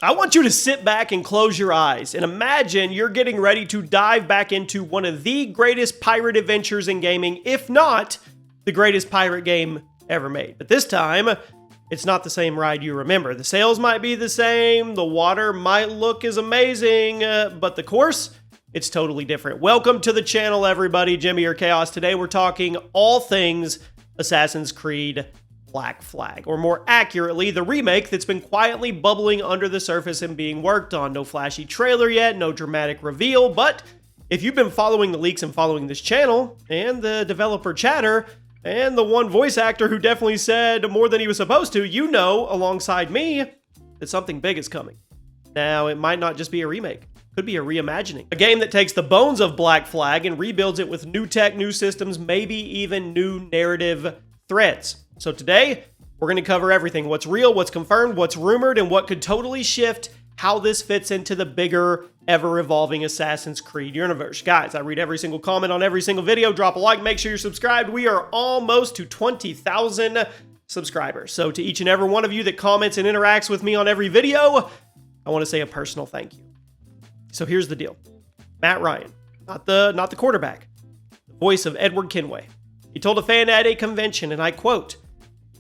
I want you to sit back and close your eyes and imagine you're getting ready to dive back into one of the greatest pirate adventures in gaming, if not the greatest pirate game ever made. But this time, it's not the same ride you remember. The sails might be the same, the water might look as amazing, but the course, it's totally different. Welcome to the channel, everybody. Jimmy or Chaos. Today we're talking all things Assassin's Creed Black Flag, or more accurately, the remake that's been quietly bubbling under the surface and being worked on. No flashy trailer yet, no dramatic reveal, but if you've been following the leaks and following this channel, and the developer chatter, and the one voice actor who definitely said more than he was supposed to, you know, alongside me, that something big is coming. Now, it might not just be a remake. Could be a reimagining. A game that takes the bones of Black Flag and rebuilds it with new tech, new systems, maybe even new narrative threads. So today, we're going to cover everything. What's real, what's confirmed, what's rumored, and what could totally shift how this fits into the bigger, ever-evolving Assassin's Creed universe. Guys, I read every single comment on every single video. Drop a like, make sure you're subscribed. We are almost to 20,000 subscribers. So to each and every one of you that comments and interacts with me on every video, I want to say a personal thank you. So here's the deal. Matt Ryan, not the quarterback, the voice of Edward Kenway. He told a fan at a convention, and I quote,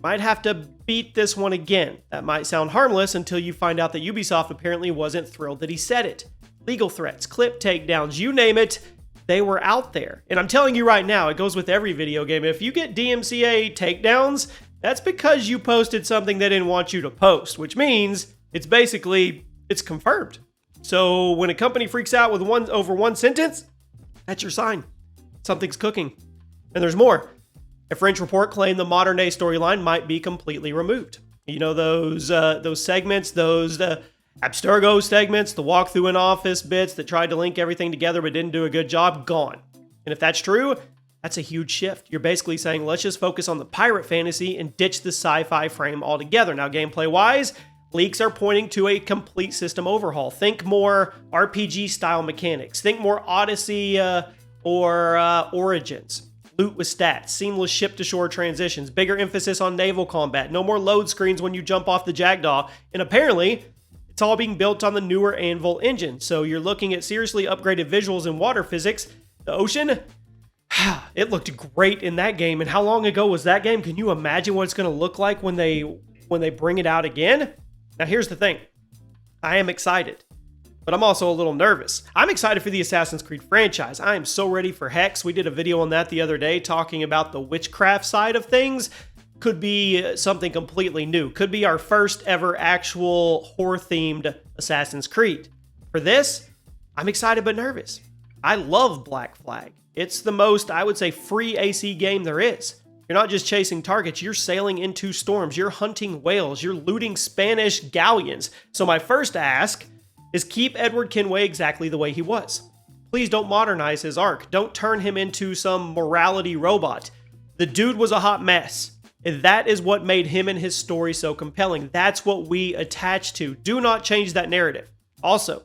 "Might have to beat this one again. That might sound harmless until you find out that Ubisoft apparently wasn't thrilled that he said it. Legal threats, clip takedowns, you name it, they were out there. And I'm telling you right now, it goes with every video game. If you get DMCA takedowns, that's because you posted something they didn't want you to post, which means it's confirmed. So when a company freaks out with over one sentence, that's your sign. Something's cooking. And there's more. A French report claimed the modern day storyline might be completely removed. You know, those segments, those Abstergo segments, the walkthrough in office bits that tried to link everything together but didn't do a good job, gone. And if that's true, that's a huge shift. You're basically saying, let's just focus on the pirate fantasy and ditch the sci-fi frame altogether. Now, gameplay-wise, leaks are pointing to a complete system overhaul. Think more RPG-style mechanics. Think more Odyssey or Origins. Loot with stats, seamless ship-to-shore transitions, bigger emphasis on naval combat, no more load screens when you jump off the Jackdaw, and apparently, it's all being built on the newer Anvil engine, so you're looking at seriously upgraded visuals and water physics. The ocean, it looked great in that game, and how long ago was that game? Can you imagine what it's going to look like when they bring it out again? Now here's the thing, I am excited. But I'm also a little nervous. I'm excited for the Assassin's Creed franchise. I am so ready for Hex. We did a video on that the other day talking about the witchcraft side of things. Could be something completely new. Could be our first ever actual horror-themed Assassin's Creed. For this, I'm excited but nervous. I love Black Flag. It's the most, I would say, free AC game there is. You're not just chasing targets, you're sailing into storms, you're hunting whales, you're looting Spanish galleons. So my first ask is keep Edward Kenway exactly the way he was. Please don't modernize his arc. Don't turn him into some morality robot. The dude was a hot mess. And that is what made him and his story so compelling. That's what we attach to. Do not change that narrative. Also,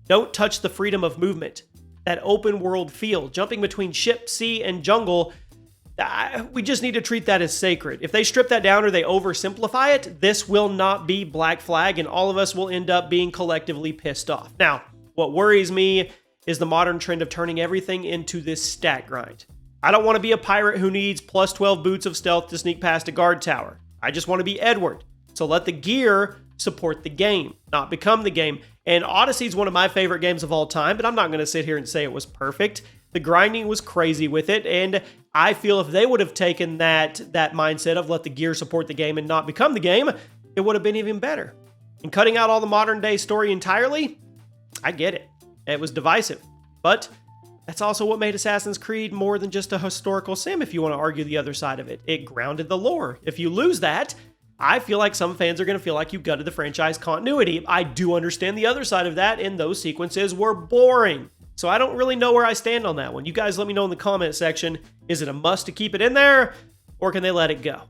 don't touch the freedom of movement. That open world feel, jumping between ship, sea, and jungle, we just need to treat that as sacred. If they strip that down or they oversimplify it, this will not be Black Flag, and all of us will end up being collectively pissed off. Now, what worries me is the modern trend of turning everything into this stat grind. I don't want to be a pirate who needs plus 12 boots of stealth to sneak past a guard tower. I just want to be Edward. So let the gear support the game, not become the game. And Odyssey is one of my favorite games of all time, but I'm not going to sit here and say it was perfect. The grinding was crazy with it, and I feel if they would have taken that mindset of let the gear support the game and not become the game, it would have been even better. And cutting out all the modern day story entirely, I get it. It was divisive, but that's also what made Assassin's Creed more than just a historical sim if you want to argue the other side of it. It grounded the lore. If you lose that, I feel like some fans are going to feel like you gutted the franchise continuity. I do understand the other side of that, and those sequences were boring. So I don't really know where I stand on that one. You guys let me know in the comment section. Is it a must to keep it in there, or can they let it go?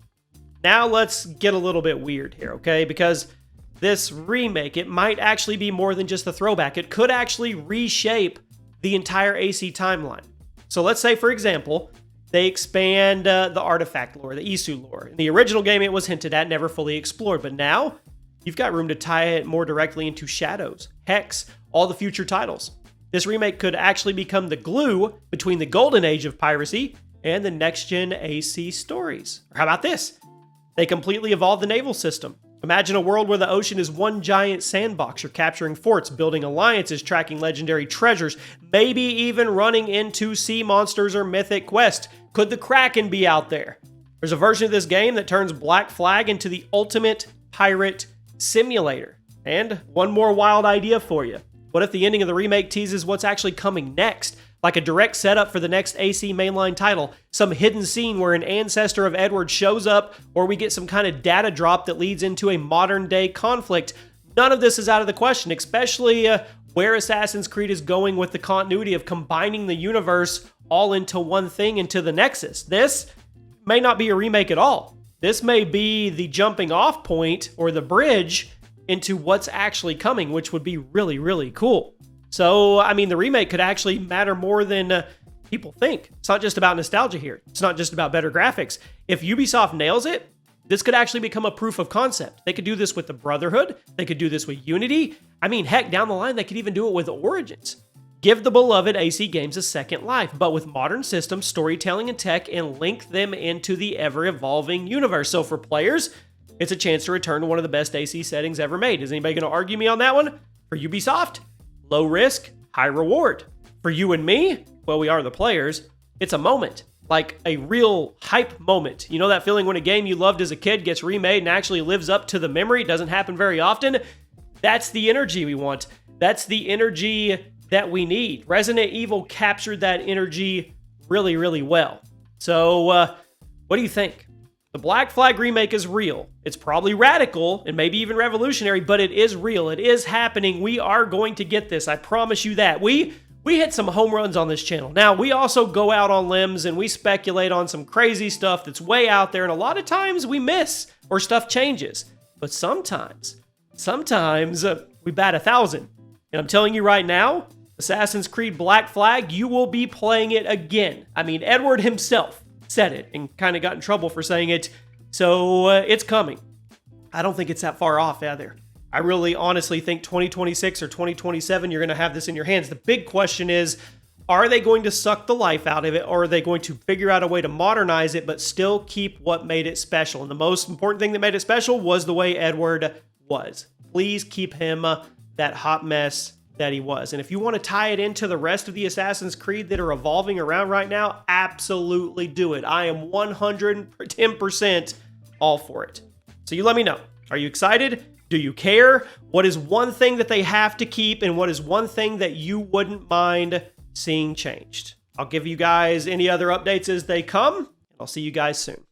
Now let's get a little bit weird here, okay? Because this remake, it might actually be more than just a throwback. It could actually reshape the entire AC timeline. So let's say, for example, they expand the artifact lore, the Isu lore. In the original game, it was hinted at, never fully explored. But now, you've got room to tie it more directly into Shadows, Hex, all the future titles. This remake could actually become the glue between the golden age of piracy and the next-gen AC stories. Or how about this? They completely evolved the naval system. Imagine a world where the ocean is one giant sandbox. You're capturing forts, building alliances, tracking legendary treasures, maybe even running into sea monsters or mythic quests. Could the Kraken be out there? There's a version of this game that turns Black Flag into the ultimate pirate simulator. And one more wild idea for you. What if the ending of the remake teases what's actually coming next? Like a direct setup for the next AC mainline title, some hidden scene where an ancestor of Edward shows up, or we get some kind of data drop that leads into a modern day conflict. None of this is out of the question, especially where Assassin's Creed is going with the continuity of combining the universe all into one thing, into the Nexus. This may not be a remake at all. This may be the jumping off point or the bridge into what's actually coming, which would be really, really cool. So, I mean, the remake could actually matter more than people think. It's not just about nostalgia here. It's not just about better graphics. If Ubisoft nails it, this could actually become a proof of concept. They could do this with the Brotherhood. They could do this with Unity. I mean, heck, down the line, they could even do it with Origins. Give the beloved AC games a second life, but with modern systems, storytelling, and tech, and link them into the ever-evolving universe. So for players, it's a chance to return to one of the best AC settings ever made. Is anybody going to argue me on that one? For Ubisoft, low risk, high reward. For you and me, well, we are the players, it's a moment. Like a real hype moment. You know that feeling when a game you loved as a kid gets remade and actually lives up to the memory? It doesn't happen very often. That's the energy we want. That's the energy that we need. Resident Evil captured that energy really, really well. So, what do you think? The Black Flag remake is real. It's probably radical and maybe even revolutionary, but it is real. It is happening. We are going to get this. I promise you that. We hit some home runs on this channel. Now, we also go out on limbs and we speculate on some crazy stuff that's way out there, and a lot of times we miss or stuff changes. But sometimes we bat 1,000. And I'm telling you right now, Assassin's Creed Black Flag, you will be playing it again. I mean, Edward himself said it and kind of got in trouble for saying it. So it's coming. I don't think it's that far off either. I really honestly think 2026 or 2027, you're going to have this in your hands. The big question is, are they going to suck the life out of it, or are they going to figure out a way to modernize it but still keep what made it special? And the most important thing that made it special was the way Edward was. Please keep him that hot mess that he was. And if you want to tie it into the rest of the Assassin's Creed that are evolving around right now, absolutely do it. I am 110% all for it. So you let me know. Are you excited? Do you care? What is one thing that they have to keep, and what is one thing that you wouldn't mind seeing changed? I'll give you guys any other updates as they come, and I'll see you guys soon.